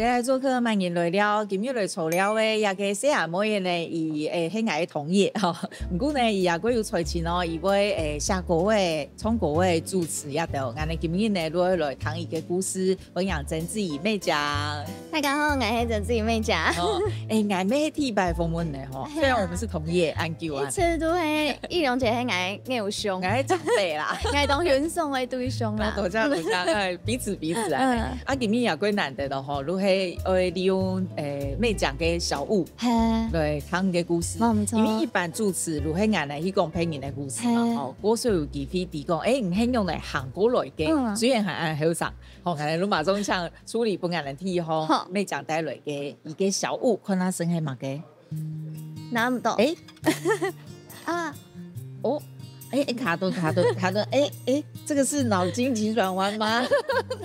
接来做客慢言来了，今日来撮了的，也个细阿妹呢，伊很爱同业哈。不过呢，伊也个有才情哦，伊会写歌的、唱歌的主持也都。俺哋今日呢，来谈一个故事，分享曾志怡妹讲。大家好，我是曾志怡妹讲。俺妹替白访问的哈，虽然我们是同业，安久啊。这都是易容姐是俺偶像，俺长辈啦，俺当选送的对象啦。多加，彼此啊。啊，今日也个难得的吼，如会利用妹讲嘅小物，对，讲嘅故事。因为一般主持如系眼嚟去讲配人嘅故事嘛，吼，多數有機會提供，唔希用嚟行過來嘅，雖然係按好上，吼，眼嚟馬中像處理不眼嚟睇吼，妹講帶來嘅一個小物，看下生係乜嘅，拿唔到，啊，哦。卡頓，這個是腦筋急轉彎嗎？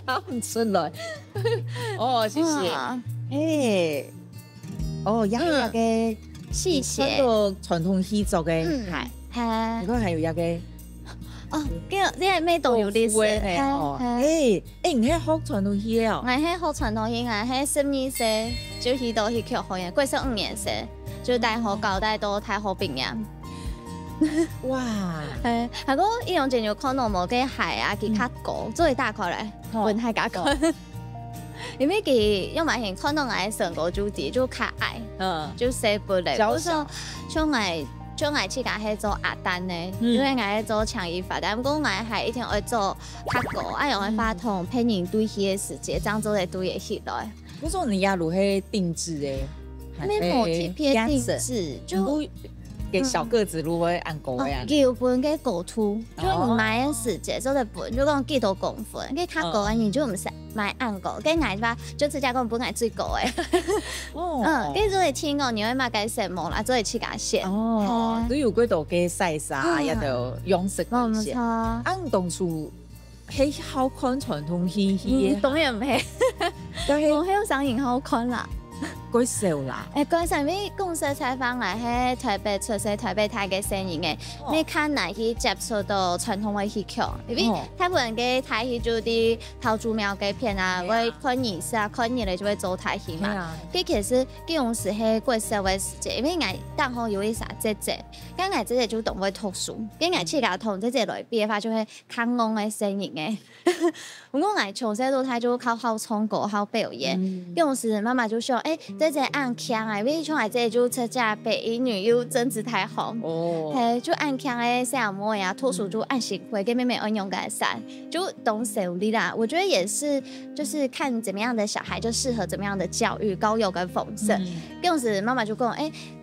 答唔出來。哦，謝謝。有嘅謝謝。傳統戲作嘅係，如果係有一個。呢個咩都有啲事。你係學傳統戲哦？我係學傳統戲，我係12歲就去到戲劇學院，過15年生，就大學教大到大學畢業。哇！係個易容姐有看到冇嘅係啊，佢較高，最大概咧，本係較高。因為佢因為係看到我成個主題就較矮，就細部嚟。就說像我去甲係做阿丹咧，因為我係做強衣發，但不過我係一定會做較高，啊用嘅話同配人對戲嘅時節，這樣做嚟對嘅戲來。不過你也如係定製嘅，咩模貼片定製就。給小個子如會按高呀？叫本嘅高圖，就唔買嘅時節做嘅本，就講幾多公分，嘅較高嘅你就唔使買按高，嘅矮話就直接講本係最高嘅。跟住做嚟天講，你會買嘅色模啦，做嚟切架線。都有幾多嘅細沙，也就樣式嗰啲。按當初係好看傳統戲，當然唔係，但係我香港人好看啦。幾少啦？嗰陣咩公司採訪嚟喺台北出世、台北睇嘅聲音嘅，咩看嚟去接觸到傳統嘅戲曲，因為大部分嘅台戲就啲桃竹苗嘅片啊，會看儀式啊，看嘢嚟就會做台戲嘛。佢其實佢用時係過社會時節，因為我剛好有一啥姐姐，咁我姐姐就同我讀書，咁我去甲同姐姐來比嘅話，就係看我嘅聲音嘅。不過我從細到大就靠好唱歌、好表演，用時媽媽就說：姐姐按腔啊，因為像我姐姐就出嫁北一女又真子太紅，就按腔誒小妹啊，脫書就按行會跟妹妹按用改善，就懂手力啦。我覺得也是，就是看怎麼樣的小孩就適合怎麼樣的教育，高幼跟豐盛。用時媽媽就講：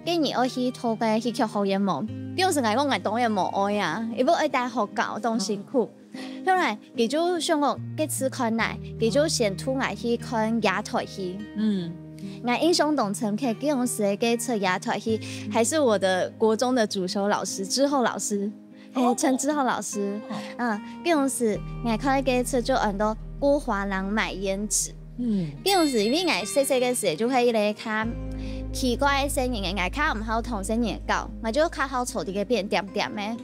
給你愛去讀嘅戲劇學業冇？用時我講我當然冇愛啊，因為愛大學教當辛苦。後來佢就想講，佢次看來，佢就先突然去看亞台戲。我印象中陳凱嗰種時嘅出亞台戲，還是我的國中的主修老師之後老師，陳之後老師。嗰種時我看佢出就很多郭華郎買胭脂。嗰種時因為我細細嘅時就可以嚟看奇怪嘅聲音嘅，我看唔好同聲音教，我就看好坐啲嘅變點點嘅。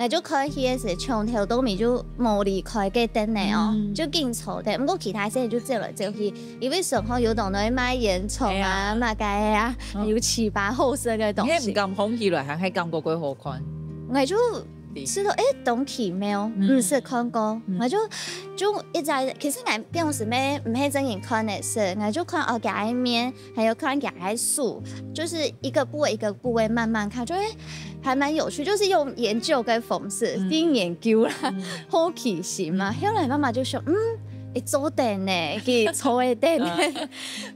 我就開戲嘅時，從頭到尾就冇離開嘅燈嚟哦，就勁嘈嘅。不過其他聲就走來走去，因為上後有同到買煙囪啊、乜嘅啊，有七八好色嘅東西。你唔咁空起來，係感覺幾好看。我就知道懂奇妙，唔是看過，我就一直其實我當時咩唔係真人看嘅事，我就看哦夾面，還有看夾樹，就是一個部位一個部位慢慢看，就還蠻有趣，就是用研究跟諷刺，啲研究啦，好奇心嘛。後來媽媽就說，做定呢，佢做嘅定呢。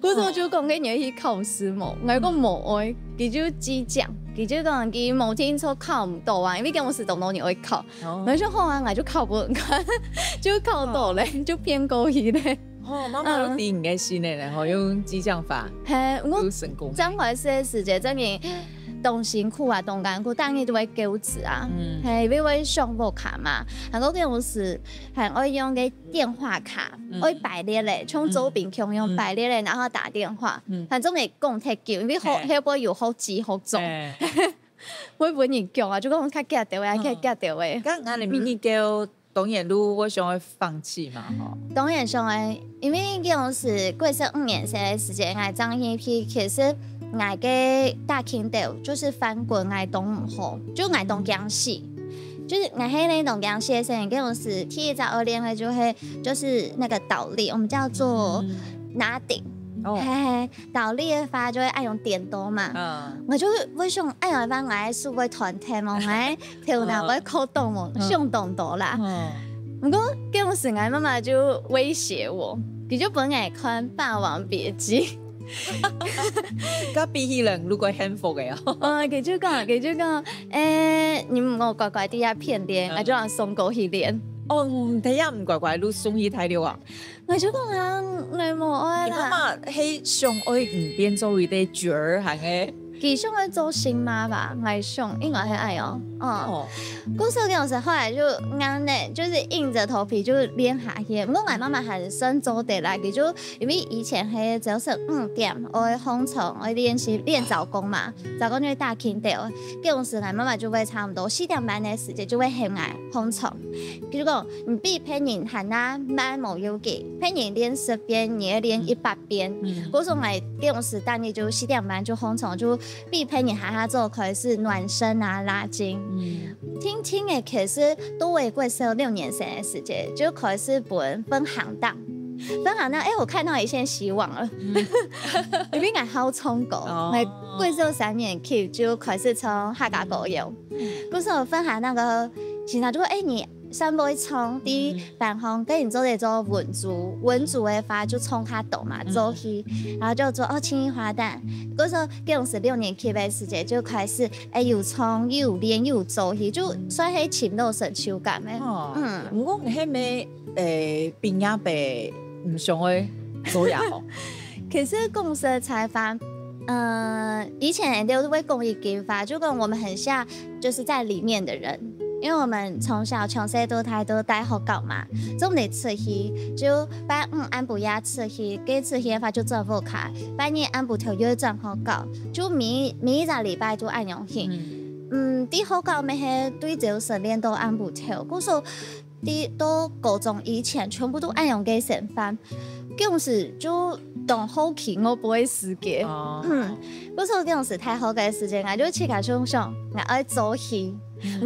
嗰時我就講嘅嘢去考試冇，我講冇愛，佢就只講，佢就講佢冇聽錯考唔到啊，因為我是懂到你會考，我就好啊，我就考不過，就考到咧，就偏高去咧。媽媽都點嘅先咧，然後用激將法，都成功。張懷師嘅時節真係。動辛苦啊，動艱苦，當然都會糾子啊，係因為上課卡嘛，係嗰種是係我用嘅電話卡，我擺列咧，從周邊強用擺列咧，然後打電話，反正你講太久，因為好後邊有好急好重，我本人叫啊，就講較夾到啊，較夾到誒。咁我哋明年叫当然如我想会放弃嘛吼。当然想会，因为嗰是过去5年的时间，我张一批其实我嘅大倾倒就是翻滚，我都唔好，就我都惊死。就是我喺那种阳蟹生，跟我是第一招2年会就是那个倒立，我们叫做拿顶。倒立的话就会爱用电刀嘛，我就会想爱用翻我是会团体嘛，我跳哪会扣动嘛，上动刀啦。不过跟我时我妈妈就威胁我，佢就本来看《霸王别姬》。咁比起人如果幸福嘅哦，佢就讲，你唔好乖乖啲片练，我就让送狗去练。睇下唔乖乖，你送去睇了啊？我就讲啊，我冇愛啦。你媽媽係上愛唔變做一啲角兒行嘅。佢想去做新媽吧，我想應該係愛哦。嗰時候跟我說，後來就硬呢，就是硬着頭皮就練下去。不過我媽媽還是算做得來，佢就因為以前係就是5點，我會放鬆，我練早功嘛，早功就會大傾掉。跟我說，我媽媽就會差唔多4點半的時間就會起來放鬆。佢就講，你比別人行啦慢冇要緊，別人練10遍，你要練100遍。嗰時候我跟我說，但你就4點半就放鬆就。必陪你哈哈做可以是暖身啊、拉筋，听诶，可是都为过是6年生的时间，就可以是分行当，我看到一线希望了，因为我好冲狗，我过这3年 keep 就可以是从客家狗游，故是我分行那个，现在就你。上尾冲啲办公，跟你做嚟做文组的话就冲下抖嘛，做去，然后就做青衣滑蛋。嗰时候跟我是6年级的时间就开始，又冲又练又做去，就算係前都成手感嘅。不過係咪邊一輩唔想去做也好？其實公司的採訪。以前都會公益給法，就跟我們很像，就是在裡面的人。因為我們從小從細到大都帶學校嘛，所以我們出去就班安補也出去，跟出去的話就做副卡，半夜安補條約轉學校，就每一個禮拜都按樣去。啲學校咪係對照10年都安補條，嗰時候啲都高中以前全部都按樣嘅成班，嗰時就當好奇我不會時間。嗰時候嗰時太好嘅時間，我就切下想想，我愛做戲。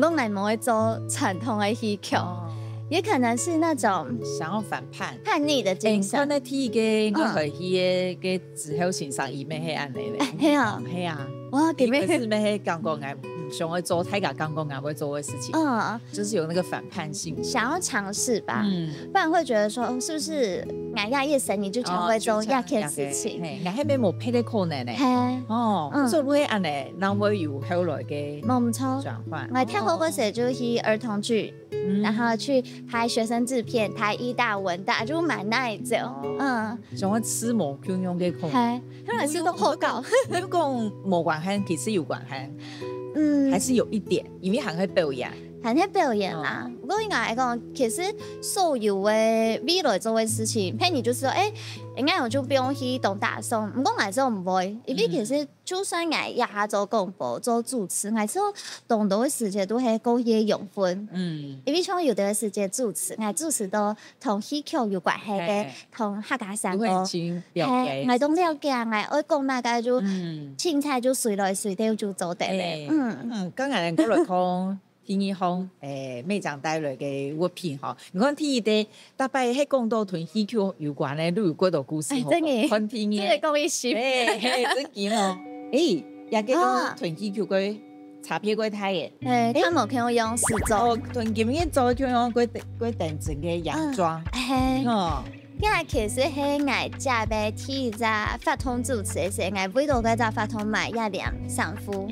我乃冇會做傳統的戲劇，也可能是那種想要反叛逆的精神。我那睇嘅我係戲嘅之後欣賞伊咩係安尼咧？係啊，係啊，哇，點咩？是咩係講過我想要做太家講過我會做的事情，就是有那個反叛性，想要嘗試吧，不然會覺得說，是不是我要一生你就才會做一件事情？我係咪冇配得可能呢？所以會安尼，那會有後來嘅冇錯轉換。我睇過嗰時就去兒童劇，然後去拍學生製片，台藝大、文大就蠻耐做。想要黐毛圈用嘅可能，可能是都好搞。你講冇關係，其實有關係。還是有一點，因為還會表演，啦。不過應該嚟講，其實所有嘅未來做嘅事情，譬如就是說，應該我就不用去當大眾，唔講嚟做唔會，因為其實就算我日下做廣播、做主持，我做當到嘅時間都係高嘢用分。因為像有啲時間主持，我主持都同戲劇有關係嘅，同客家山歌，我都了解，我講乜嘅就凊彩就隨來隨到就做得咧。今日過來講天意行美長帶來嘅物品嗬，你看天意啲大概喺講到同戲劇有關嘅，都有幾多故事嗬。真嘅，看天意，真係講一時。真見哦。也幾個同戲劇嘅差別幾大嘅。他冇見我用時裝。同今日做佢用幾定整嘅洋裝。因為其實係我家嘅第一隻法通主持嘅時候，我每度嗰隻法通買1兩3副。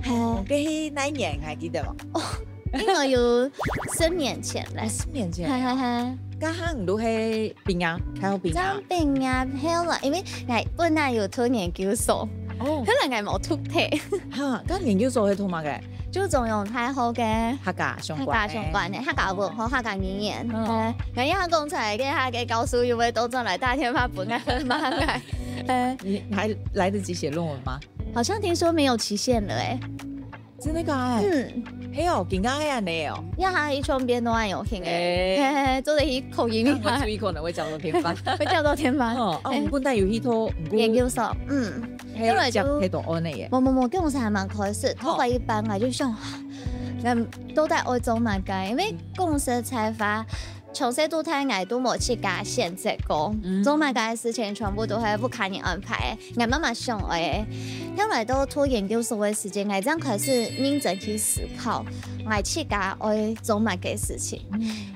係哪一年還記得嗎？應該有10年前咧。10年前。係。家下唔都係邊啊？睇好邊啊？張邊啊，係啦，因為我本來有讀研究所，可能我冇讀睇。嚇，咁研究所係讀乜嘅？就仲用太好嘅客家相關嘅客家文化、客家語言。我一下講出嚟嘅客家教書要會都進來大天花板嘅嘛嘅。你還來得及寫論文嗎？好像聽說沒有期限了真的假的？嘿哦，更加安尼哦。呀哈，一窗边都爱有听诶，做的一口音厉害。我注意可能会叫做天班，会叫做天班。哦，我们本来有一套研究所，因为就迄度安尼嘅。冇，跟我是还蛮开始，透过一般来就想，都在欧洲嘛嘅，因为公司开发。从小到大，我都冇去加限制过，做乜嘅事情全部都係不卡你安排，我媽媽想我嘅。後來到讀研究所嘅時間，我真開始認真去思考，我去加我做乜嘅事情。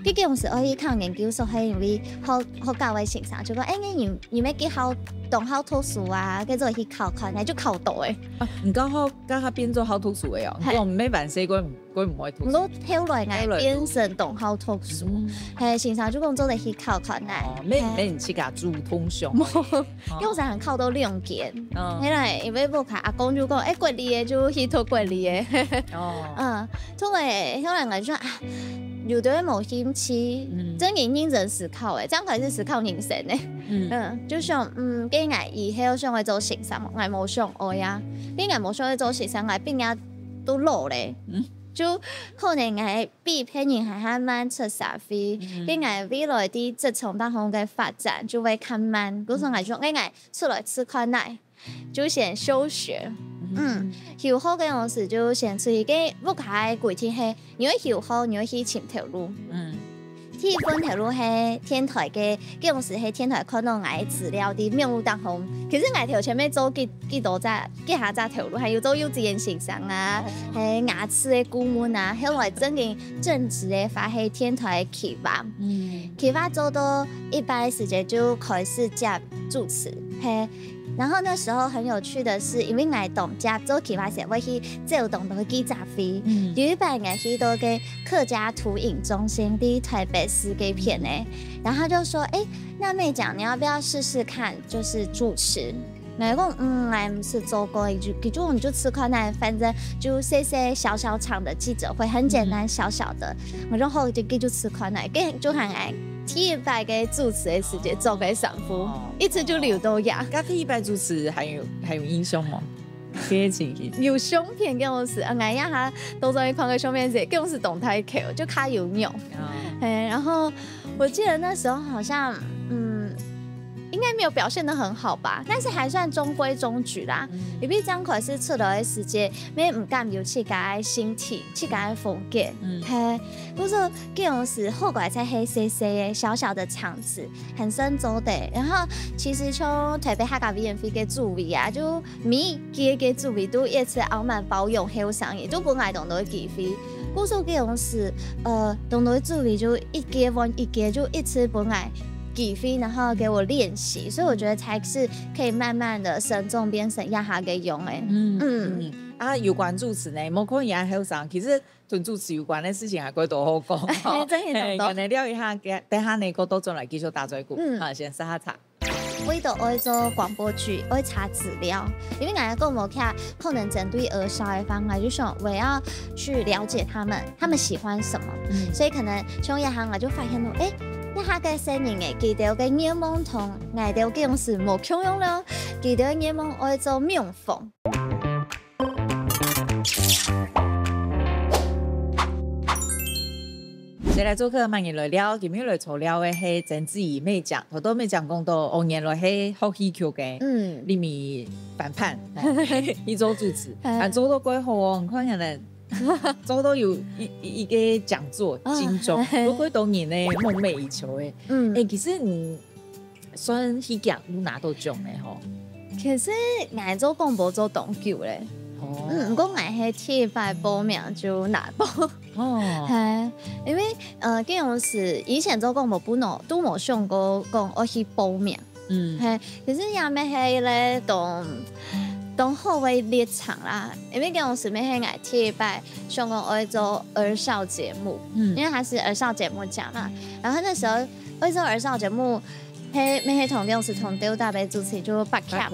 畢竟是我去考研究所，係因為好教會先生就講，你咪幾好讀好讀書啊，跟住去考，我就考到嘅。唔講好，教下變做好讀書嘅哦，我唔咩辦事，佢唔會讀。我後來我變成讀好讀書，係先生就講做嚟去考嚟。咩人去加主通上？因為成日考到2件，後來因為冇阿公就講，國理嘅就去讀國理嘅。同埋後來我就有對冇興趣，真認真思考嘅，這樣開始思考人生嘅。就想跟我以後想去做先生，我冇想愛呀，跟我冇想去做先生，我邊個都老咧。就可能係比別人係較慢出社會，跟我未來啲職場當中嘅發展就會較慢。嗰陣我就我出來吃飯奶，就先休學。休學嘅陣時就先出去嘅，不係幾天係，因為休學你要去潛條路。第一份條路係天台嘅，嗰陣時喺天台看到我嘅資料啲面目當中，其實我條前面做幾多隻下隻條路，係要做幼稚園先生啊，係牙齒嘅顧問啊，後來真嘅正職嘅發喺天台嘅企劃，企劃做到一般時間就開始接主持，係。然後那時候很有趣的是，因為我當家做企劃時，我去走動到記者會，有一班我去到嘅客家圖影中心的台北市嘅片呢，然後他就說，那妹講你要不要試試看，就是主持。我講我唔是做過，就你就吃塊奶，反正就小場的記者會，很簡單小的。我就好就吃塊奶，就很愛。第一擺嘅主持嘅時間做俾上夫，一直就留到呀。咁第一擺主持還有印象嗎？有相片跟我是，我一下都在看個相片時，跟我是動態劇，就卡有鳥。然後我記得那時候好像應該沒有表現得很好吧，但是還算中規中矩啦。因為這樣開始出來的時間，咩唔敢有自己的身體、自己的風格，係，不過這種是後來才黑細細的小小的場子，很深走的。然後其實從台北客家委員會嘅主委啊，就每個主委都一直傲慢保養好上嘢，都本來當到機會。故說這種是，當到主委就一個換一個，就一直本來。幾飛，然後給我練習，所以我覺得才是可以慢慢的慎重變成一下嘅用誒。有關主持呢，冇可能也好上，其實同主持有關的事情係幾多好講。真係多。可能聊一下，等下你個都進來繼續打嘴鼓。先沙茶。我都愛做廣播劇，愛查資料，因為我個模卡可能針對兒少的方面，就想我要去了解他們喜歡什麼，所以可能從一行我就發現到，一下嘅聲音嘅，佢哋嘅眼光同我哋嘅種是冇共用咯，佢哋嘅眼光愛做面風。再來做客慢嘢來聊，今日來做聊嘅係曾志怡妹講，好多妹講講到往年來係好戲劇嘅，裡面反叛，一做主持，做到幾好哦，可能做到有一個講座金鐘，都幾多年咧夢寐以求嘅，其實你算戲劇都拿到獎嘅嗬，其實我做廣播做當久咧。唔過我係第一擺報名就拿到，係因為嗰種是以前做廣播本來都冇想過講我去報名，係其實也咩係咧當好為立場啦，因為嗰種是咩係我第一擺想講我做兒少節目，因為它是兒少節目獎嘛，然後那時候我做兒少節目。咩同嗰時同丟大杯主持就白卡，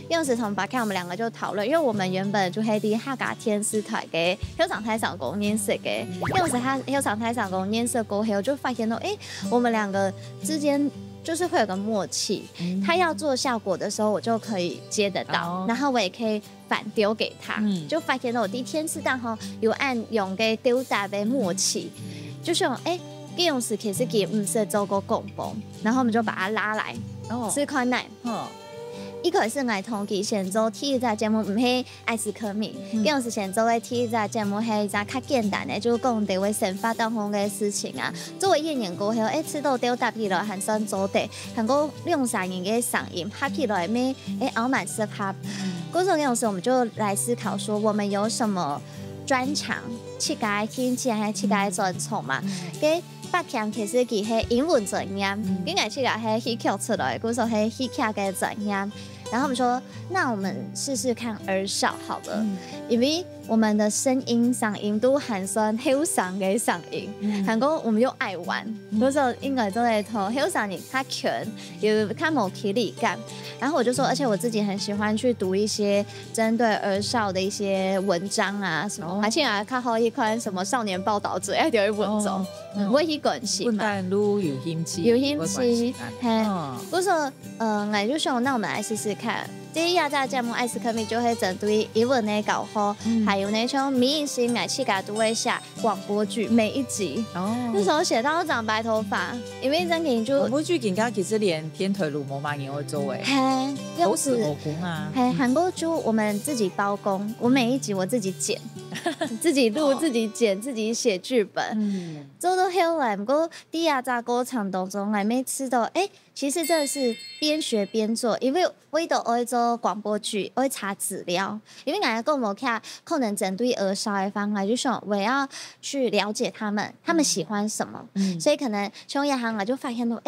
嗰時同白卡我們兩個就討論，因為我們原本就係啲客家電視台嘅校長台上講認識嘅，嗰時他校長台上講認識過後就發現到，我們兩個之間就是会有个默契，他要做效果的时候，我就可以接得到，然后我也可以反丢给他，就发现到我第天是当好有按用嘅丢打的默契，就是这种事其实也不是做过共播，然后我们就把他拉来，吃宽奶。一开始我同佢先做第一集节目，唔係艾斯科米，嗰陣時先做嘅第一集節目係一隻較簡單嘅，就講地位生活當中嘅事情啊。作為演員過後，吃到丟搭起來，還算做地，韓國用上人嘅聲音拍起來咩？傲慢適合。嗰種時我們就來思考說，我們有什麼專長？設計天氣係設計專長嘛？嘅北強其實佢係英文專業，跟住設計係戲劇出來，嗰時候係戲劇嘅專業。然後我們說，那我們試試看兒少好了，因為我們的聲音都還算後生嘅聲音，韓國我們又愛玩，嗰時候應該都係同後生人較強，有較冇體力感。然後我就說，而且我自己很喜歡去讀一些針對兒少的一些文章啊，什麼，而且啊較好一款什麼少年報導者一條文章，我去關心嘛。但如有興趣，有興趣，嗰時候我就想，那我們來試試看。第一日節目艾斯科米就會針對英文的教學，還有那種迷信愛氣家都會寫廣播劇每一集。那時候寫到長白頭髮，因為真嘅就廣播劇更加其實連天腿乳膜嘛也會做誒，都是我工啊。韓國劇我們自己包工，我每一集我自己剪，自己錄、自己剪、自己寫劇本。做到後來，不過第二集過程當中，我沒吃到其實這是邊學邊做，因為我都愛做廣播劇，我會查資料，因為我跟我看可能針對兒少的方案，就想我要去了解他們喜歡什麼，所以可能從一行我就發現到，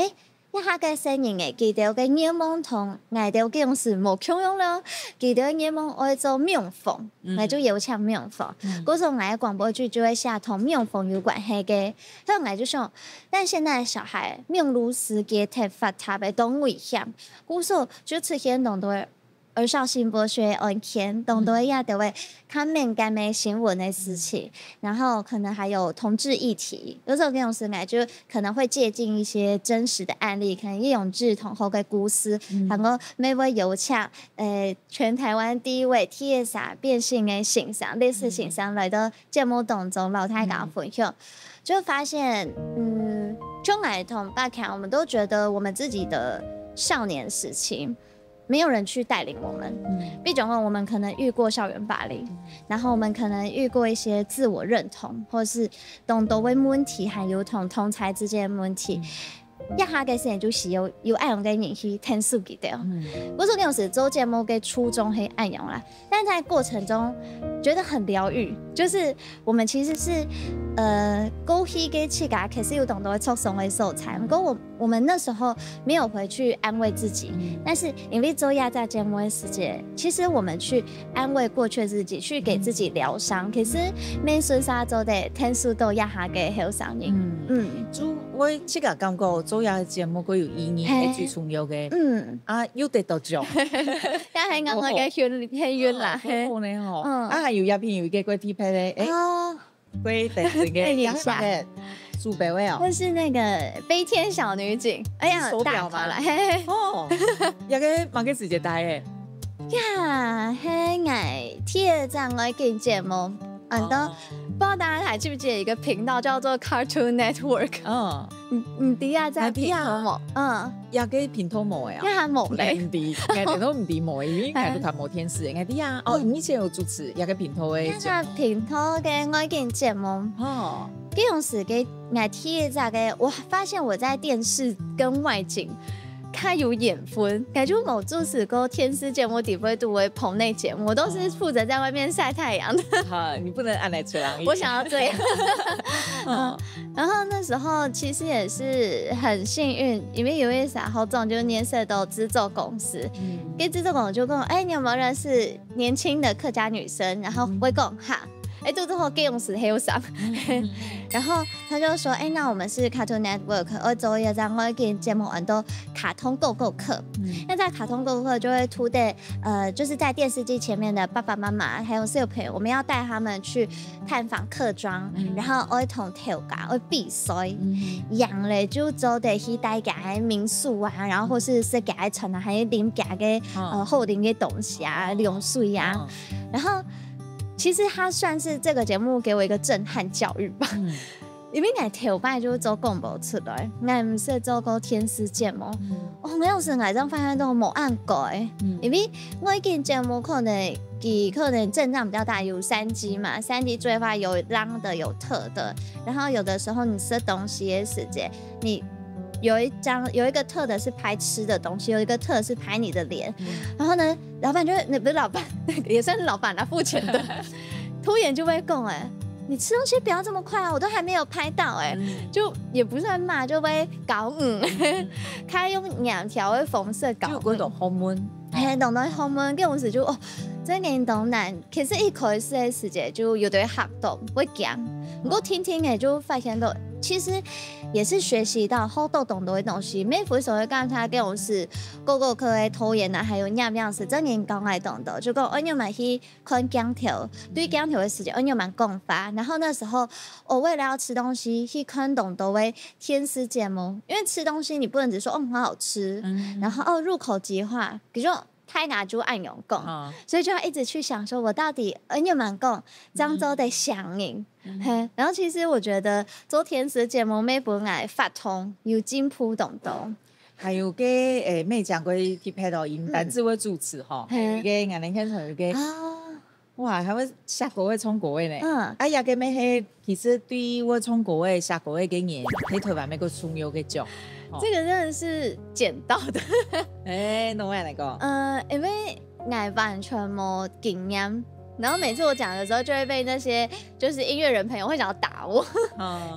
一下嘅聲音佢哋嘅眼望同我哋嗰種是冇共用咯，佢哋嘅眼望愛做廟鳳，我就有唱廟鳳，嗰種我嘅廣播劇就會寫同廟鳳有關係嘅，所以我就想，但現在小孩廟如斯嘅睇法特別多危險，嗰時候就出現好多兒少性剝削案件，好多也都會看敏感的新聞的事情，然後可能還有同志議題，有時候這種事情就可能會借鑑一些真實的案例，可能葉永志同後嘅故事，然後每位有請全台灣第一位 TSA 變性的形象，類似形象來到節目當中，老太講分享，就發現，中來同北強，我們都覺得我們自己的少年時期。沒有人去帶領我們，畢竟我們可能遇過校園霸凌，然後我們可能遇過一些自我認同，或是懂得為問題，還有同儕之間的問題。一下嘅時候就是有愛用嘅人去聽書記的，不是那種是做節目嘅初衷係愛用啦，但在過程中覺得很療癒，就是我們其實是過去嘅氣架其實有懂得促送嘅素材，不過我們那時候沒有回去安慰自己，但是因為做亞在節目嘅時間，其實我們去安慰過去自己，去給自己療傷，其實每順沙做的聽書都一下嘅好聲音，我即個感覺做嘢節目佢有意義，係最重要嘅。有得到獎，一係我嘅戲院啦，好呢嗬。還有一篇有嘅嗰啲片咧，嗰第四嘅蘇北威啊，或是那個飛天小女警，手錶嘛啦，有嘅馬嘅直接帶嘅，係我貼上我嘅節目。不知道大家還記不記得一個頻道叫做 Cartoon Network？ 唔知啊，在頻道冇，有個頻道冇嘅啊，因為冇咧，唔知，我都唔知冇，因為我都睇冇電視，我知啊，以前有主持有個頻道嘅，頻道嘅我嘅節目，這種時嘅我貼上嘅，我發現我在電視跟外景。他有眼分，感覺我主持過電視節目，底部都會棚內節目，我都是負責在外面曬太陽的。你不能按來吹冷。我想要這樣。然後那時候其實也是很幸運，因為有一時候總就聯繫到製作公司，跟製作公司就跟我，你有沒有認識年輕的客家女生？然後我講哈。都之后给用时黑上，然后他就说，那我们是 Cartoon Network， 我周一让我给节目很多卡通购购课，那在卡通购购课就会突的就是在电视机前面的爸爸妈妈还有小朋友，我们要带他们去探访客庄，然后我会同跳架，我比赛，养嘞就做的去带家民宿啊，然后或是家村啊，还有领家的后领的东西啊，流水啊，然后其实它算是这个节目给我一个震撼教育吧。因为我头摆就做广播出来，我不是做过天使节目，我有时我真发现都没按过因为我一件节目可能阵仗比较大，有3集嘛，3集最发有浪的有特的，然后有的时候你吃东西的时间，你有一个特的是拍吃的东西，有一个特的是拍你的脸，然后呢，老板就不是老板，也算是老板啦，付钱的，突然就会讲你吃东西不要这么快啊！我都还没有拍到就也不算骂，就会搞他用2条会缝色搞，就嗰種hormone，懂到hormone，跟我時就真嘅懂難。其實一開始嘅時間就有啲嚇到，會驚。不過聽嘅就發現到，其實也是學習到好多懂得的東西。每回所謂剛才跟我是個課嘅拖延啊，還有樣是真嘅講愛懂得，就講我要買去看講條，對講條的時間我要蠻講法。然後那時候我為了要吃東西，去看懂得為天使節目，因為吃東西你不能只說很好吃，然後入口即化，比如說太拿就按用講，所以就要一直去想說我到底有蠻講，這樣做得響應。然後其實我覺得做天使節目每本來發通有進步懂懂。還有個咩講過去拍到音單字會主持吼，個眼睛看出有個哇，還會下國會衝國會呢。也個咩係其實對我衝國會下國會嘅人，喺台灣咩個重要嘅獎。這個真的是撿到的。弄咩嚟講？因為我完全冇經驗。然後每次我講的時候，就會被那些就是音樂人朋友會想要打我。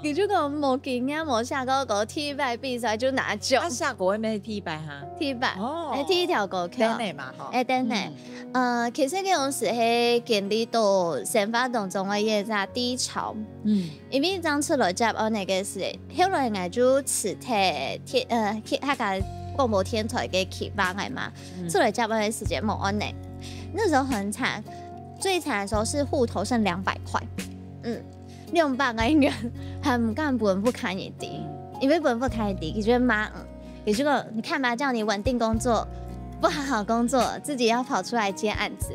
你就講冇經驗，冇下過個 T8 比賽就拿獎。下過咩 T8 哈？T8，第一條歌曲。等你嘛，等你。其實嗰陣時係經歷到生活當中嘅一個低潮。因為當初來接我那個時，後來我就辭退那個廣播電台嘅期望係嘛，出來接我嘅時間冇安尼，那時候很慘。最慘的時候是戶頭剩200塊，200個元還唔敢本不看一滴，因為本不看一滴，你覺得媽，結果你看吧，叫你穩定工作，不好好工作，自己要跑出來接案子，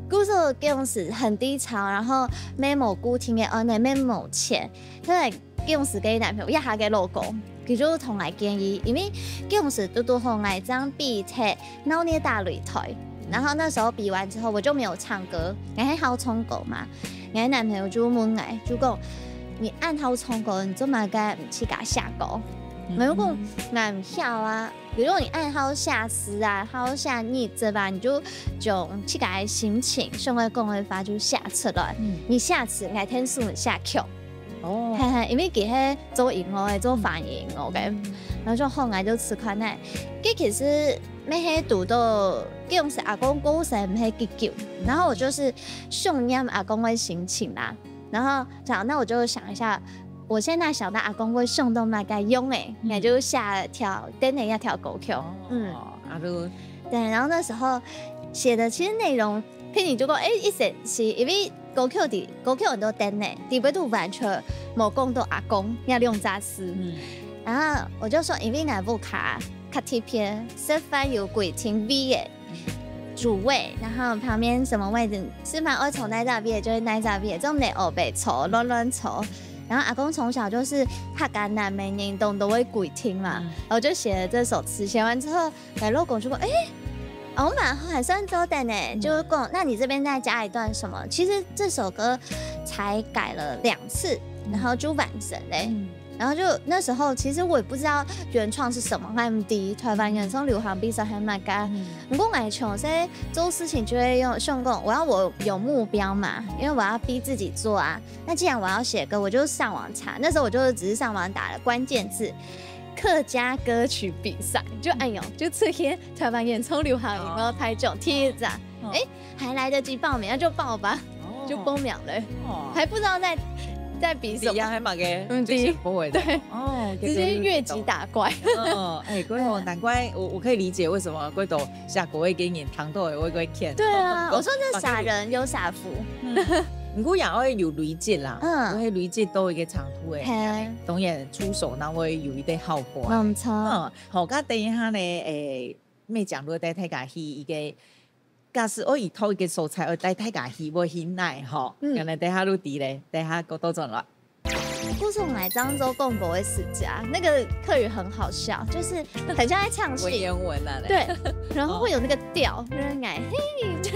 工作嗰陣時很低潮，然後沒冇固定嘅安內，沒冇錢，因為嗰陣時嘅男朋友一下嘅老公，佢就同我建議，因為嗰陣時都好愛將比賽鬧捏大擂台。然後那時候比完之後，我就沒有唱歌，我係好唱歌嘛。我男朋友就問我，就講你按好唱歌，你做乜嘅唔去甲下歌？我就講我唔曉啊。比如你按好下詞啊，好下逆字吧，你就去甲心情，上個講的法就下出來。你下詞，我天數你下曲。因為佢係做音樂嘅，做反應樂嘅，然後就後來就吃寬奶。佢其實咩係讀到。嗰陣時阿公過世唔係急救，然後我就是想念阿公的心情啦。然後那我就想一下，我現在想到阿公會想到那個用我就下條等一條歌曲。對，然後那時候寫的其實內容，譬如就講一時是因為歌曲很多等呢，底部都完全冇講到阿公要用雜詞。然後我就說因為我不卡貼片，食飯有鬼聽 V 嘅。主位，然後旁邊什麼位置吃飯會從那邊就是那邊，這種嚟歐北抽亂抽。然後阿公從小就是客家南美人懂得會鬼聽嘛，我就寫了這首詞，寫完之後，來老公就說：“我蠻還算周等呢。”就講：“那你這邊再加一段什麼？”其實這首歌才改了2次，然後就完整嘞。然後就那時候，其實我也不知道原創是什麼 ，MD 台灣原創流行比賽還蠻干。不過我從這做事情就會用想講，我有目標嘛，因為我要逼自己做啊。那既然我要寫歌，我就上網查。那時候我就只是上網打了關鍵字“客家歌曲比賽”，就就這些台灣原創流行音樂拍種帖子，還來得及報名，那就報吧。就5秒嘞，还不知道在比什么，还嘛个，对，不会的，哦，直接越级打怪。哎，龟头难怪我可以理解为什么龟头下国会给你糖豆也会骗。对啊，我说这傻人有傻福。不过也会有累积啦，我会累积到一个长途诶，当然出手那会有一点效果。冇错。好，咁等一下呢，咩讲落带太家去一个。假使我以偷一个素材，我带太家去，我去奶吼，原来等下录底嘞，等下够多种了。故事来漳州贡博的世家，那个客语很好笑，就是很像在唱戏，文言文啊，对，然后会有那个调，就是哎嘿，就是。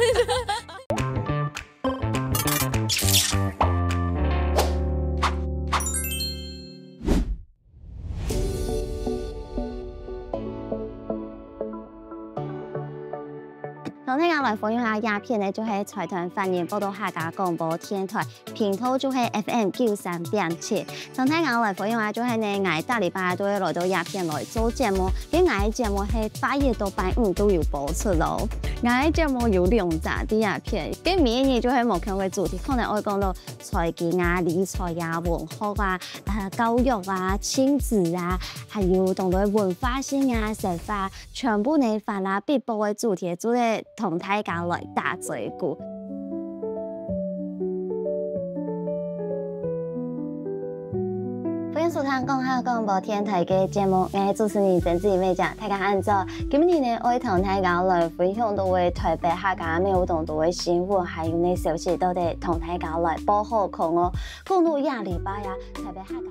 从聽來訪問下鴉片呢，就係財團發現報道客家廣播電台頻道就係 FM93.7。從聽來訪問下就係呢，我大禮拜都會來到鴉片來做節目，跟我嘅節目係8月到8日都有播出咯。我嘅節目有2集啲鴉片，跟每一年就係目前嘅主題，可能會講到財經啊、理財啊、文學啊、教育啊、親子啊，還有同到文化性啊、食法，全部呢放啦必播嘅主題，就係同大家來打嘴鼓。歡迎收聽講下廣播電台嘅節目，我係主持人曾志美講，大家晏晝。今日呢，我會同大家來分享到嘅台北客家咩活動到嘅新聞，還有呢消息都得同大家來報好看哦。講到下禮拜啊，台北客家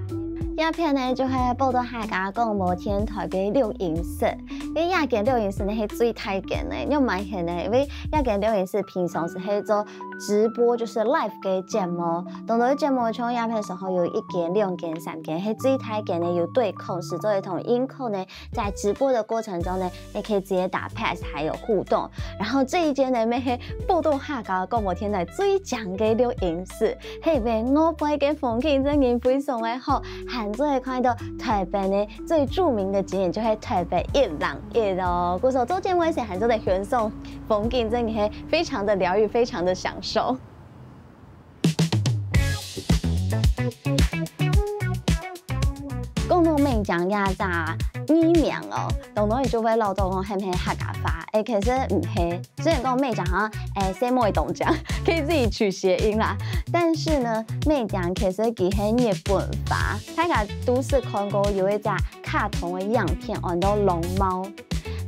鴉片呢就係報道客家廣播電台嘅錄音室，因為鴉件錄音室呢係最大件嘅，因為買起呢，因為鴉件錄音室平常是係做直播，就是 live 嘅節目，當到節目從鴉片時候有1件、2件、3件，係最大件呢有對控室，所以同音控呢在直播的過程中呢，你可以直接打 pass， 還有互動。然後這一間呢，咩係報道客家廣播電台最強嘅錄音室，係咩我輩嘅風景真係非常嘅好。最會看到台北呢最著名的景點就係台北101哦。故所做節目時，韓州的選送風景真係非常的療癒，非常的享受。講到名講呀咋語名哦，當然就會漏到講係唔係客家話，其實唔係，雖然講名講好像什麼都講，可以自己取諧音啦。但是呢，名講其實佢係日本話，大家都是看過有一隻卡通嘅樣片，叫做龍貓。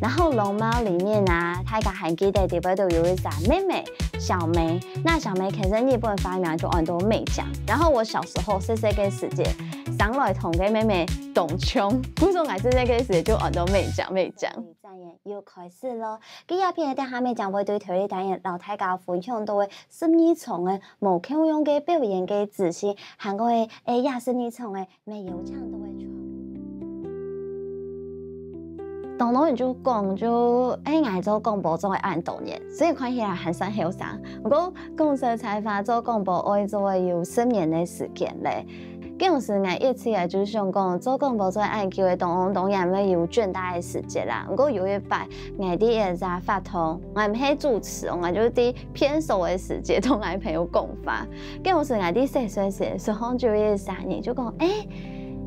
然後龍貓裡面啊，大家還記得裡邊都有一隻妹妹小梅，那小梅其實日本發名就叫做美講。然後我小時候細細個時節，上來同個妹妹同唱，古種係細細個時就叫做美講。要開始咯！今日片嘅下面將會對條呢單嘢，讓大家分享到嘅12重嘅無口用嘅表演嘅自信，韓國嘅12重嘅未有唱到嘅唱。當然就講就嗌做廣播做嘅按動嘢，所以看起來還算後生。不過公司採訪做廣播愛做有10年嘅時間咧。嗰陣時我一次嚟就想講做廣播做按叫嘅當然咪有倦怠嘅時節啦。不過有一擺我啲嘢發通，我唔係主持，我就啲偏數嘅時節同我朋友講法。嗰陣時我啲細歲時，所以就有3年就講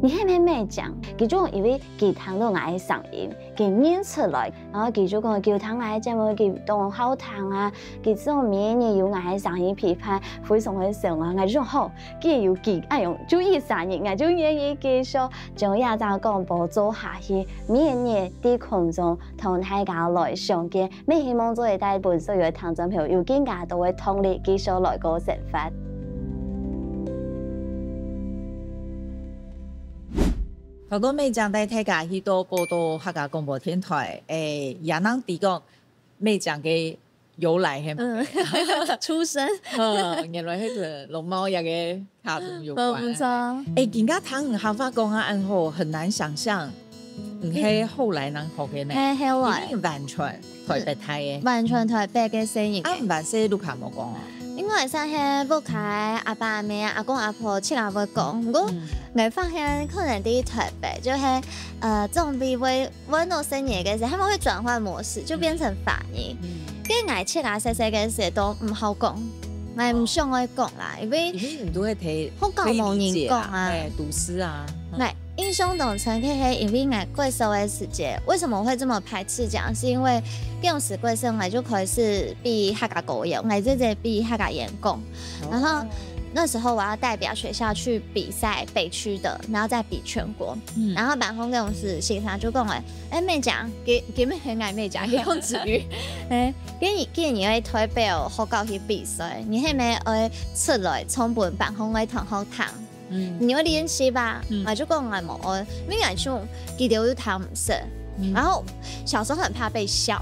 你係咪咩講？佢就以為佢聽到我嘅聲音，佢念出來，然後佢就講叫聽我嘅節目，佢當好聽啊！佢之後每年有我嘅聲音批判，非常嘅受我，我就好，佢有佢哎用注意聲音，我就願意繼續將亞洲廣播做下去，每年啲群眾同大家來相見，每希望做一大本所有嘅聽眾朋友有更加多嘅動力，繼續來個生活。好多美講帶大家去到報道客家廣播電台，也能提供美講嘅由來係出身，原來係個龍貓也嘅卡通有關。唔錯。人家聽客家講啊，然後很難想象，係後來能學嘅呢？係後來，完全台北台嘅，完全台北嘅聲音。唔係說盧卡冇講啊。應該係生喺屋企阿爸阿媽阿公阿婆出來會講，不過我發現可能啲台北就係總比會揾到新嘢嘅時候，他們會轉換模式，就變成反應。跟我出來細細嘅時都唔好講，我唔想爱讲啦，因为你都会睇好搞冇人讲啊，读诗啊。英雄董承可以因为我过熟的时节，为什么我会这么排斥讲？是因为用时过生来就可以是比客家狗演，我这这比客家演讲，然后。那时候我要代表学校去比赛北区的，然后再比全国。然后板风跟我是现场就讲哎，妹讲给妹很爱妹讲，给用子语，给你会代表好高去比赛，你还没会出来冲本板风会同好谈。你要练习吧，我就讲我冇，因为就记得我谈唔识，然后小时候很怕被笑，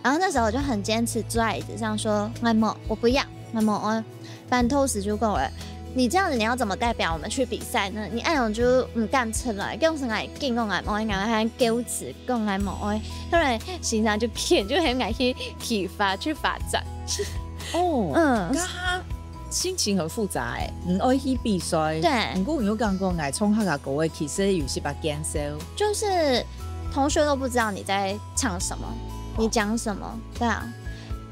然后那时候我就很坚持坐在椅子上说我冇，我不要，我冇。班头时就讲了，你这样子你要怎么代表我们去比赛呢？你按种就唔敢出来，跟上来见讲来冇，然后还纠持讲来冇，后来形象就骗，就很爱去启发去发展。那他心情很复杂诶，爱去比赛，对，不过有讲过爱冲客家歌诶，其实有些把减少，就是同学都不知道你在唱什么，你讲什么，对啊。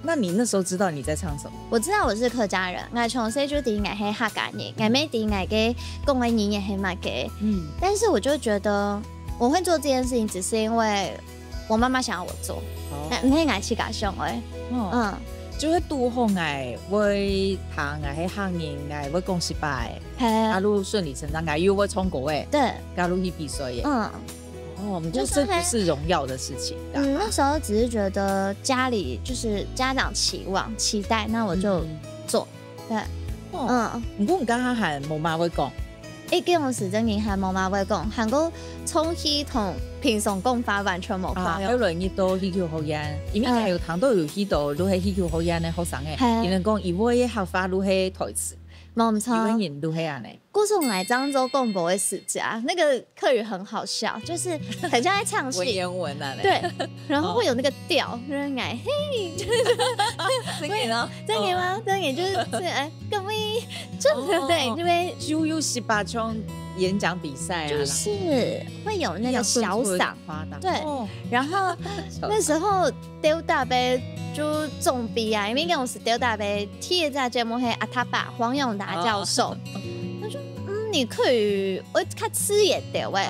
那你那时候知道你在唱什么？我知道我是客家人，我从小就第一爱客家人，我没第一爱嘅讲嘅语言系乜嘅，但是我就觉得我会做这件事情，只是因为我妈妈想要我做，唔系爱去家乡诶，就会拄好爱会谈爱去行业爱会讲失败，假如顺理成章爱又会冲过诶，对，假如去比赛耶，我们就这不是荣耀的事情。那时候只是觉得家里就是家长期待，那我就做。对，不过你刚刚喊妈妈会讲，跟我时阵喊妈妈会讲，韩国从起同平常讲法完全冇关。有人伊都喜剧好演，因为还有谈到有许多都系喜剧好演的学生诶，有人讲伊会学法都系台词。冇错，语文人都系安尼。故事我来漳州共博的世家，那个客语很好笑，就是很像在唱戏。文言文啊。对，然后会有那个调，就是哎嘿，就是真嘅咯，真嘅吗？真嘅就是各位，对，就会就有18场演讲比赛啊，就是会有那个小嗓，对，然后那时候丢大杯。就中比啊，因为跟我是丢大杯，贴在节目黑阿他爸黄永达教授，他说你可以我看吃也对喂，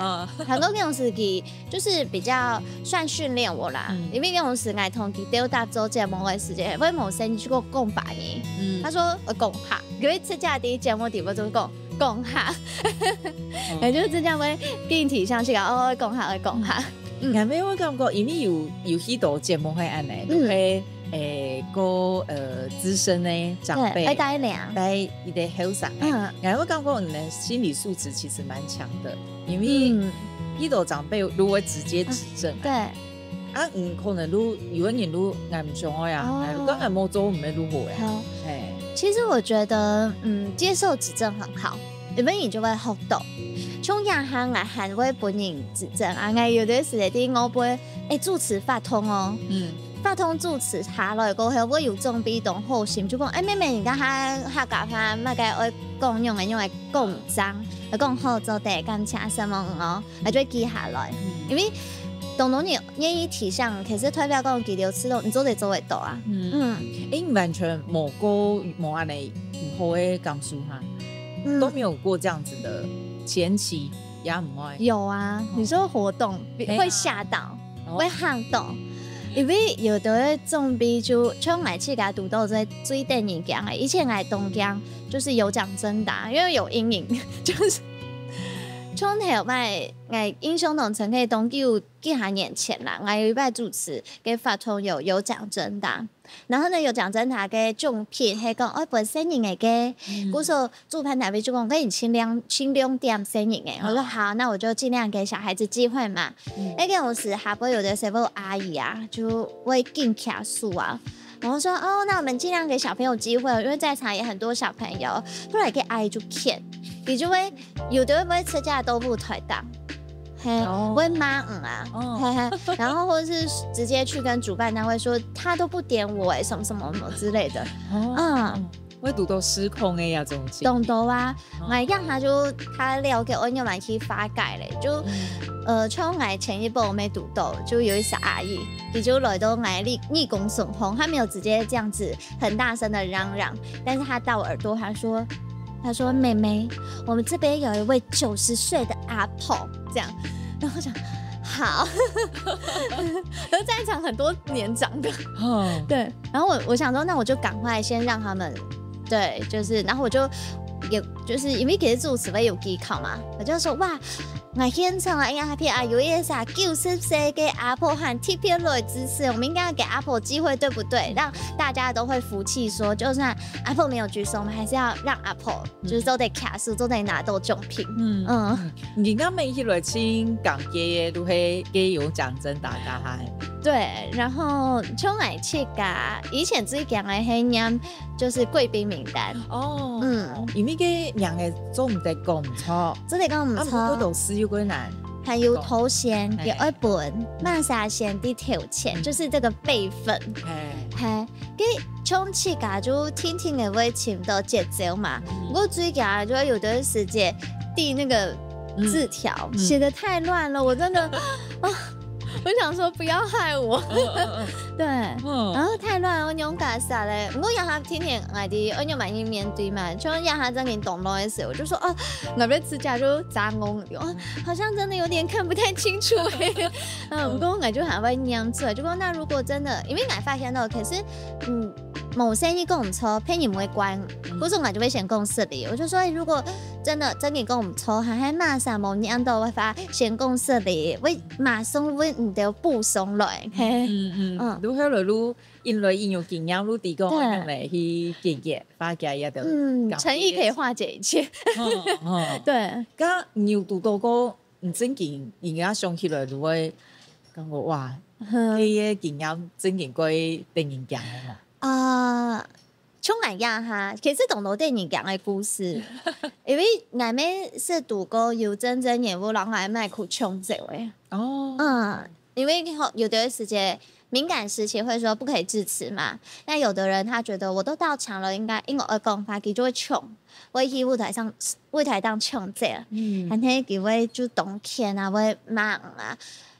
很多跟我是给就是比较算训练我啦，因为跟我是爱同给丢大做节目的时间，为某生去过共把你，他说我共哈，有一次家第一节目底部就共哈，也就是这样会跟体上去讲共哈共哈。啱咩？我感觉因为有许多节目会安尼，都会个资深的长辈带两带伊的后生，然后我感觉你的心理素质其实蛮强的，因为许多长辈如果直接指正，对啊，可能有人如俺唔上爱啊，如果俺冇做，唔会如何哎。其实我觉得，接受指正很好，因为你就会好懂。从亚行来喊会本人指正啊，我有的时啲我会助词发通哦，发通助词下来过后，我有种比动好心，就讲妹妹，你家下教他乜嘅我讲用嚟讲唔脏，讲好做第感谢什么哦，我就会记下来，因为懂你愿意体相，其实代表讲记流吃到，你做得做得到啊，完全冇安尼唔好嘅感受哈，都没有过这样子的。前期也唔爱有啊，你说活动会吓到，会吓到，因为有的种比就像我去给读到在追电影奖以前来东江就是有奖征答，因为有阴影，就是从头摆英雄董承可以东就几下年前啦，我有一摆主持给发通有奖征答。然后呢，有奖征答嘅奖品係講本身人嚟嘅，嗰時候主辦單位就講，你輕量點生日嘅，我說好，那我就盡量給小孩子機會嘛。嗰個時下邊有的時候阿姨啊，就會更卡數啊。我說那我們盡量給小朋友機會，因為在場也很多小朋友，後來給阿姨就騙，你就會有的會車架都不推檔。会骂然后或者是直接去跟主办单位说他都不点我什么什么什么之类的，会读到失控呀这种情懂啊，让他就他了解我要买去发改嘞，就像我前一步我没读到，就有一小阿姨，也就来到我立功顺风，她没有直接这样子很大声的嚷嚷，但是她到我耳朵，她说妹妹，我们这边有一位90岁的阿婆，这样，然后我想好，而在场很多年长的，对，然后我想说，那我就赶快先让他们，对，就是，然后我就。也就是因为其实主持会有技巧嘛，我就说哇，我现场啊，呀，譬如有一啥90岁给阿婆喊 TP 落支持，我们应该要给阿婆机会，对不对？让大家都会服气，说就算阿婆没有举手，我们还是要让阿婆就是都得卡数，都得拿到奖品。人家每一类请讲嘅都係嘅有奖真大家嗨。对，然后像我去噶，以前最强的係念就是贵宾名单。因為嘅人嘅做唔得講唔錯，做得講唔錯。嗰度是有幾難。還有頭銜，有一本馬莎先的頭銜，就是這個輩分。跟像去噶就聽聽嘅會聽到節奏嘛。我最近就有段時間遞那個字條，寫得太亂了，我真的我想說不要害我，對，然後太亂，我勇敢下來，我讓他天天我哋我要慢慢面對嘛，就讓他在你懂路的時候，我就說我的指甲就扎懵了，好像真的有點看不太清楚不過我就還會念出來，就說那如果真的，因為我發現到其實某些一講唔錯，偏唔會關，嗰時我就會先講實理，我就說如果真的講唔錯，係馬上冇念到我發先講實理，我馬上會唔到補上來。如果來如因為應用經驗，如提供用嚟去解決化解一啲。誠意可以化解一切。對，咁你有讀到過唔正經，而家想起來如會感覺哇，呢啲經驗正經過電影講嘅嘛？像我呀哈，其實同到電影講嘅故事，因為我們是讀過有真正人物，然後我們去創作的。因為有的時間敏感時期會說不可以致辭嘛，但有的人他覺得我都到場了，應該我講法佢就會衝，我喺舞台當衝者，然後佢會就動拳啊，會忙啊，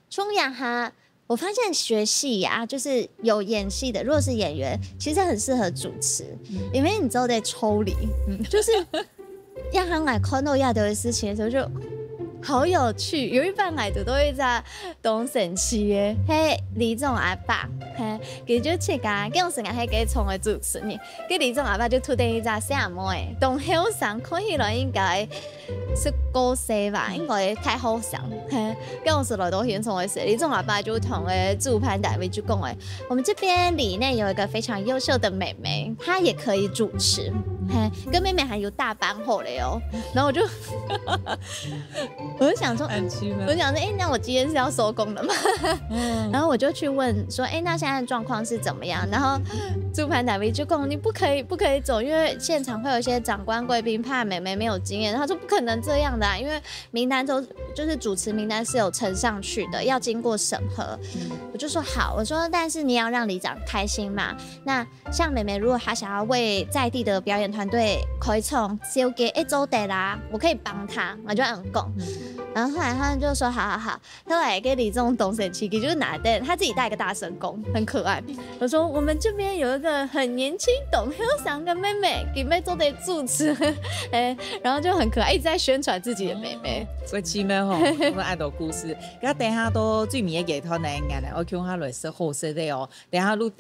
像呀哈。我發現學戲呀，就是有演戲的，如果是演員，其實很適合主持，因為你之後得抽離，就是讓他來看到亞洲的事情的時候就好有趣。有一班來的都會在東神區嘅，係李總阿爸，佢就去噶，嗰陣時係佢從嘅主持呢，佢李總阿爸就突然一隻寫麼誒，東後生看起來應該是高四吧，應該太好上。跟我是來到現場的時候，李總阿爸就同主辦單位就講誒，我們這邊里內有一個非常優秀的妹妹，她也可以主持，跟妹妹還有大班後嘞哦。然後我就想說，那我今天是要收工了嗎？然後我就去問說，那現在的狀況是怎麼樣？然後主辦單位就講，你不可以走，因為現場會有一些長官貴賓怕妹妹沒有經驗，他說不可能這樣的因為名單就是主持名單是有呈上去的，要經過審核。我就說好，我說但是你要讓里長開心嘛。那像妹妹如果她想要為在地的表演團隊開創小給一周的啦，我可以幫她，我就這樣講。然後後來他們就說好，後來給李總東神奇，就是拿的他自己帶一個大神功，很可愛。我說我們這邊有一個很年輕懂很想的妹妹，給妹做的主持，然後就很可愛，一直在宣傳自己的妹妹。所以起碼吼，我愛讀故事。咁等下都最面嘅劇團嚟嘅，我叫下來說好食的哦。等下錄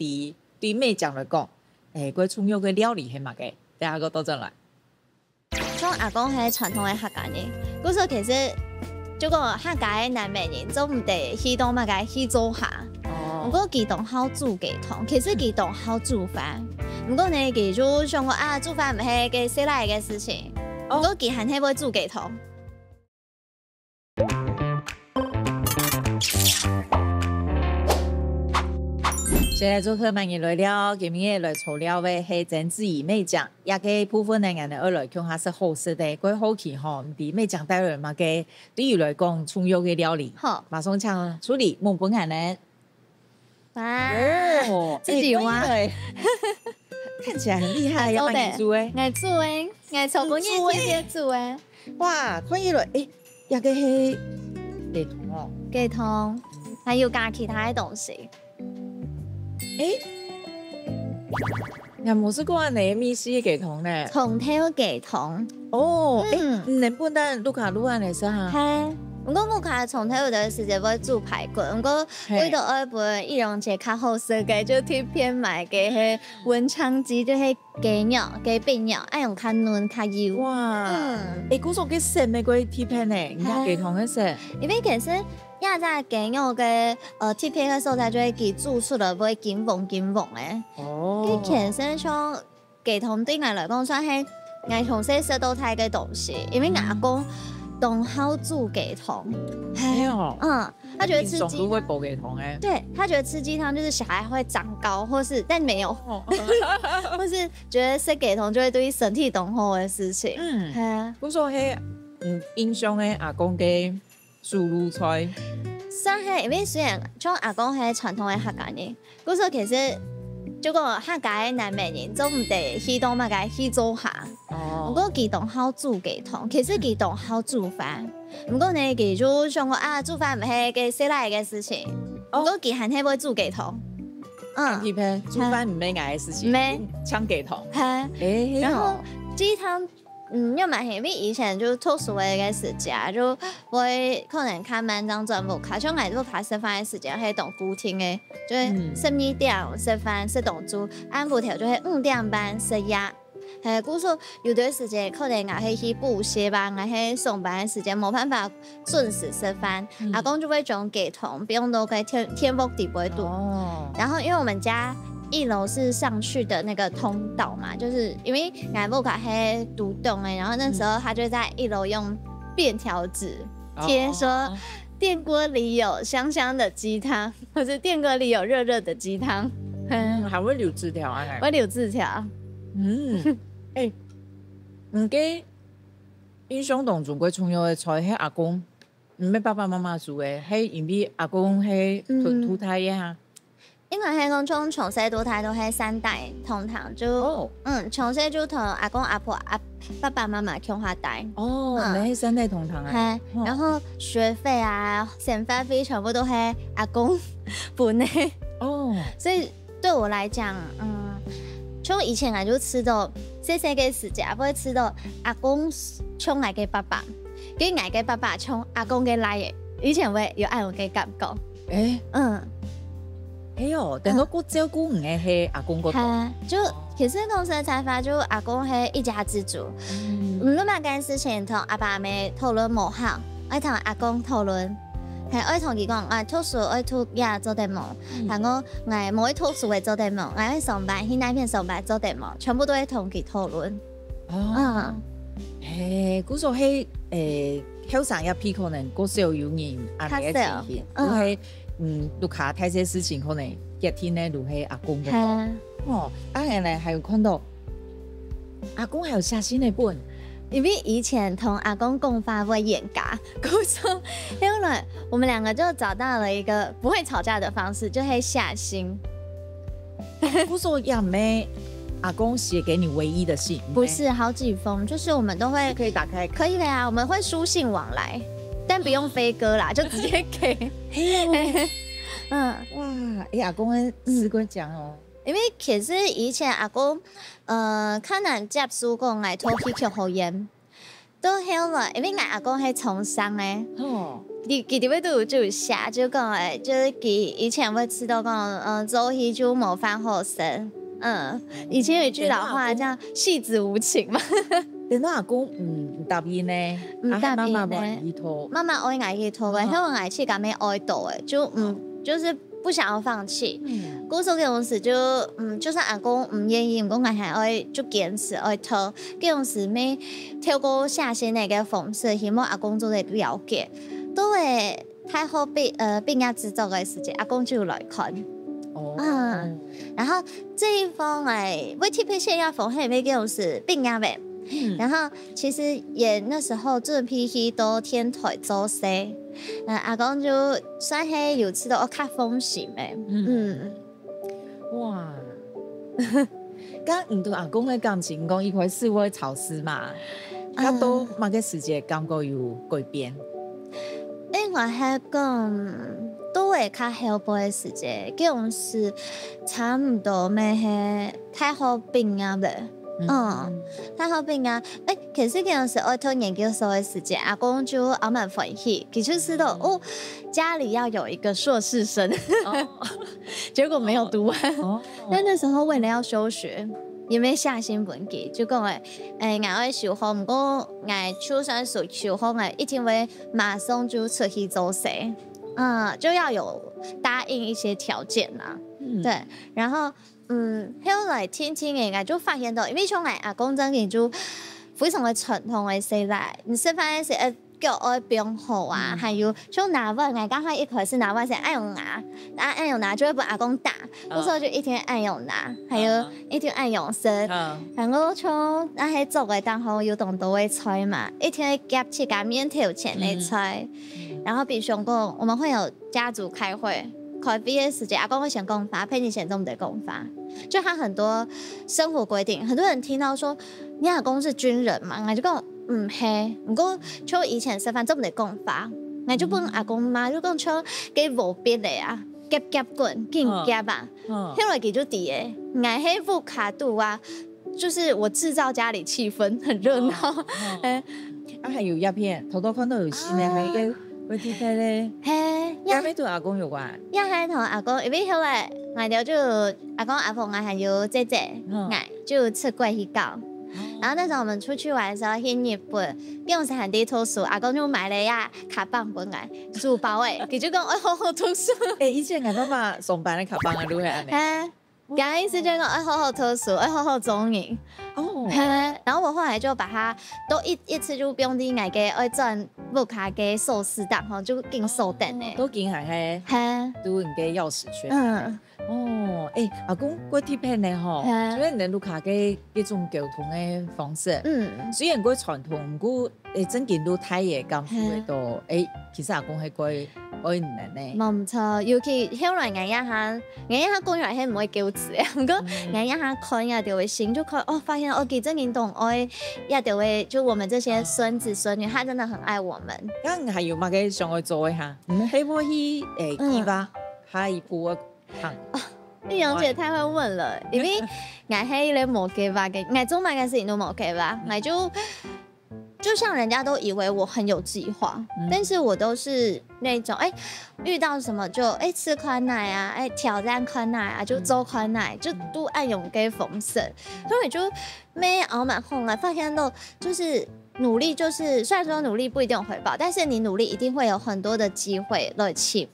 對妹講來講，佢重要嘅料理係乜嘅？等下個多陣來。從阿公係傳統嘅客家人，嗰時候其實就講客家嘅南美人做唔得去當乜嘅去做下。不過佢當好煮雞湯，其實佢當好煮飯。不過呢，佢就想講煮飯唔係個細來嘅事情。不過佢還係會煮雞湯。現在做客慢嘢來了，今日來炒料嘅係曾志怡妹醬，也個部分嘅人咧，我來講下是好食的，佢好奇吼，唔知妹醬帶來嘛嘅，對於來講重要嘅料理，好，馬上請處理木本人咧。哇，自己挖，看起來很厲害，要幫你煮誒，愛煮誒，愛炒本嘢直接煮誒，哇，可以來，也個係鸡汤哦，鸡汤，还有加其他的东西。也冇試過你咪試雞湯呢？松條雞湯。哦，能不能盧卡盧安嚟食下？係，不過我看松條有段時間會煮排骨，不過為咗愛本易容節較好食嘅，就貼片買嘅係文昌雞，就係雞肉、雞髀肉，愛用較嫩較油。哇，嗰種嘅食咩鬼貼片呢？而家雞湯嘅食，因為其實亞在雞肉嘅貼片嘅所在就係佢煮出來會金黃金黃嘅。哦，其實像雞湯對我來講算係我從細食到大嘅東西，因為阿公懂好煮雞湯。係哦，他覺得吃雞湯會煲雞湯哎。對，他覺得吃雞湯就是小孩會長高，或是但沒有，或是覺得食雞湯就會對身體懂好嘅事情。係啊，嗰種係印象嘅阿公嘅煮魯菜。算係，因為雖然像阿公係傳統嘅客家人，嗰時候其實就講客家嘅南美人做唔得去當乜嘅去做下。不過佢懂好煮雞湯，其實佢懂好煮飯。不過呢，佢就想講煮飯唔係嘅細奶嘅事情。不過佢還係會煮雞湯。皮皮煮飯唔係捱嘅事情。咩？搶雞湯。係。然後雞湯。又蠻因為以前就特殊嘅時間，就會可能看萬張專務卡，像我都拍食飯嘅時間係當固定嘅，就係12點食飯食當煮，按部條就係5點半食夜。故說有段時間可能我係去補習吧，我係上班嘅時間冇辦法準時食飯，阿公就會將雞湯不用到佢天覆地不會凍。然後因為我們家1樓是上去的那個通道嘛，就是因為俺母卡係獨棟誒，然後那時候他就在1樓用便條紙貼說電鍋裡有香香的雞湯，或者電鍋裡有熱熱的雞湯。還會留字條啊？會留字條。唔記印象當中最重要嘅菜係阿公，唔係爸爸媽媽煮嘅，係因為阿公係土太嘅嚇。因為喺講從細到大都係3代同堂，就從細就同阿公阿婆爸爸媽媽共下大。你係3代同堂啊？係，然後學費啊、生活費全部都係阿公本嘅。所以對我來講，從以前我就吃到細細嘅時間，會吃到阿公寵愛嘅爸爸，跟愛嘅爸爸寵阿公嘅奶嘅，以前會有愛我嘅感覺。但我照顧唔係阿公嗰度。就其實公司嘅採訪，就阿公係一家之主，唔論乜件事情同阿爸阿媽討論冇好，愛同阿公討論，係愛同佢講，我讀書愛讀嘢做題目，但我冇讀書會做題目，我愛上班去那邊上班做題目，全部都係同佢討論。嗰種係後生一批可能嗰時候有人阿媽嘅出現，都係錄下睇些事情，可能一天咧都係阿公嗰度。當然咧，還有看到阿公還有寫信嚟本，因為以前同阿公講話會嚴格，所以後來我們兩個就找到了一個不會吵架的方式，就係寫信。我說也沒阿公寫給你唯一的信，不是好幾封，就是我們都會可以打開，可以的呀，我們會書信往來，但不用飛鴿啦，就直接給。哇，阿公嘅試過講哦。因為其實以前阿公，可能接書講愛拖去吸好煙，都後來，因為我阿公係從商嘅，佢哋會都有就寫，就講誒，就是佢以前會知道講，做戲就冇飯好食，以前有一句老話叫戲子無情嘛。但係阿公唔答應呢，唔答應呢，媽媽愛愛去拖嘅，因為愛去咁樣愛到嘅，就是不想要放棄。嗰時嗰陣時就算阿公唔願意，唔講愛愛就堅持愛拖。嗰陣時咩透過寫信嚟嘅方式，希望阿公做嚟了解，都會太好俾人家知道嘅時間，阿公就來看。然後這一方為貼片線要縫係咩嗰陣時變壓嘅。然後其實也那時候這批戲都天台做戲，阿公就算係有次都較風險嘅。哇！咁唔同阿公嘅感情講，一開始會吵架嘛，咁到某個時節感覺有改變。我还讲都会较后背的时间，就是差不多咩系太好病啊的。太好病啊！其实嗰时我读研究所的时间，阿公就阿蛮欢喜，其实知道家里要有一个硕士生，结果没有读完。但那时候为了要休学，也没下心本给，就讲我小好，不过我出生属小好，一定会马上就出去做事，就要有答应一些条件啦。对，然后。后来听的，我就发现到，因为从我阿公真嘅就非常的传统的时代，你吃饭时叫我编号啊，还有从拿碗，我刚开一开始拿碗是按用拿，按用拿就会被阿公打，那时候就一天按用拿，还有一天按用食，然后从那些做嘅当后有动多的菜嘛，一天夹起个面条钱的菜，然后比如说我们会有家族开会。开会的时间，阿公会先公发，陪你先都得公发。就他很多生活规定，很多人听到说你阿公是军人嘛，我就讲嘿，不过像以前吃饭都唔得公发，我就问阿公妈就讲像给无必的啊，夹棍紧夹吧，后来佢就啲嘅，我黑副卡度啊，就是我制造家里气氛很热闹。还有鸦片，头看到有新的，还有一个。喂，啲睇咧，也咩同阿公有關？也係同阿公，因為後來我哋就阿公阿婆還有姐姐，我就出國去搞。然後那時候我們出去玩的時候，去日本，用成地圖書，阿公就買了呀卡棒本來書包誒，佢就講好好讀書。以前我爸爸上班的卡棒啊，都係安尼。講意思就講好好讀書，好好中英。然後我後來就把它都一次就不用啲嗌嘅愛賺木卡嘅壽司檔吼，就勁壽蛋誒，都勁係都人嘅鑰匙圈。阿公嗰啲片咧吼，所以人路卡嘅一種溝通嘅方式，雖然嗰傳統，不過真見到太爺咁會到，其實阿公係佢愛人咧。冇錯，尤其後來我一下公園係唔會叫字嘅，不過我一下看一條嘅信就看發現其實認同愛一條嘅，就我們這些孫子孫女，他真的很愛我們。咁係要乜嘅上去做一下？希望去記吧，下一步啊行。玉蓉姐太會問了，因為我係咧冇計劃嘅，我做乜嘅事情都冇計劃，我就像人家都以為我很有計劃，但是我都是那種遇到什麼就吃寬奶啊，挑戰寬奶啊，就做寬奶，就都按用嘅方式，所以就沒熬滿後來發現到就是努力，就是雖然說努力不一定有回報，但是你努力一定會有很多的機會來起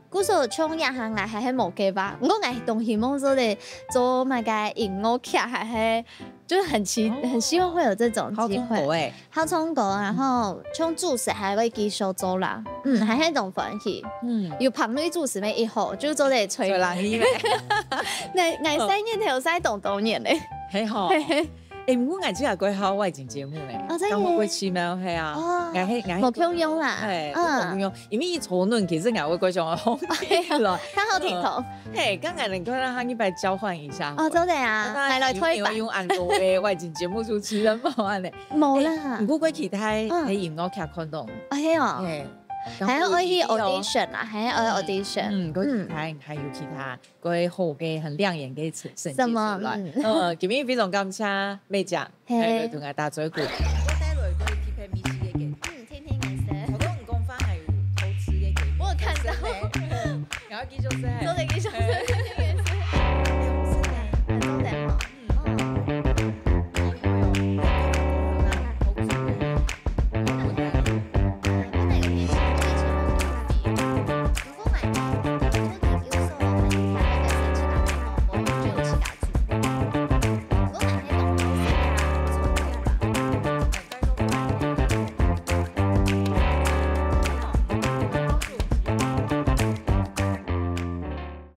故說從一行來還係冇計吧，我係東希望說的做乜嘅熒幕劇還係就是很希望會有這種機會。好衝過，然後從主持還會繼續做啦，還係一種歡喜。要憑呢主持咩以後就做嚟吹冷氣咩？我生日頭使動年咧，係好。唔過我只係過考外景節目咧，咁我過奇妙係啊，冇強用啦，冇強用，因為討論其實我會過上好啦，剛好聽頭，剛才你可能可以來交換一下，真的啊，來推版，用按到嘅外景節目主持人冇安尼，冇啦，唔過過其他喺熒幕劇看到，還有可以 audition 啦，還有 audition，還有其他嗰好嘅很亮眼嘅成績出來，今日非常感謝美獎，係同我打嘴鼓。我帶來嗰啲 P P M C 嘅嘅，聽聽顏色。好多唔講翻係偷吃嘅嘅，我有看到，然後繼續食，做得繼續食。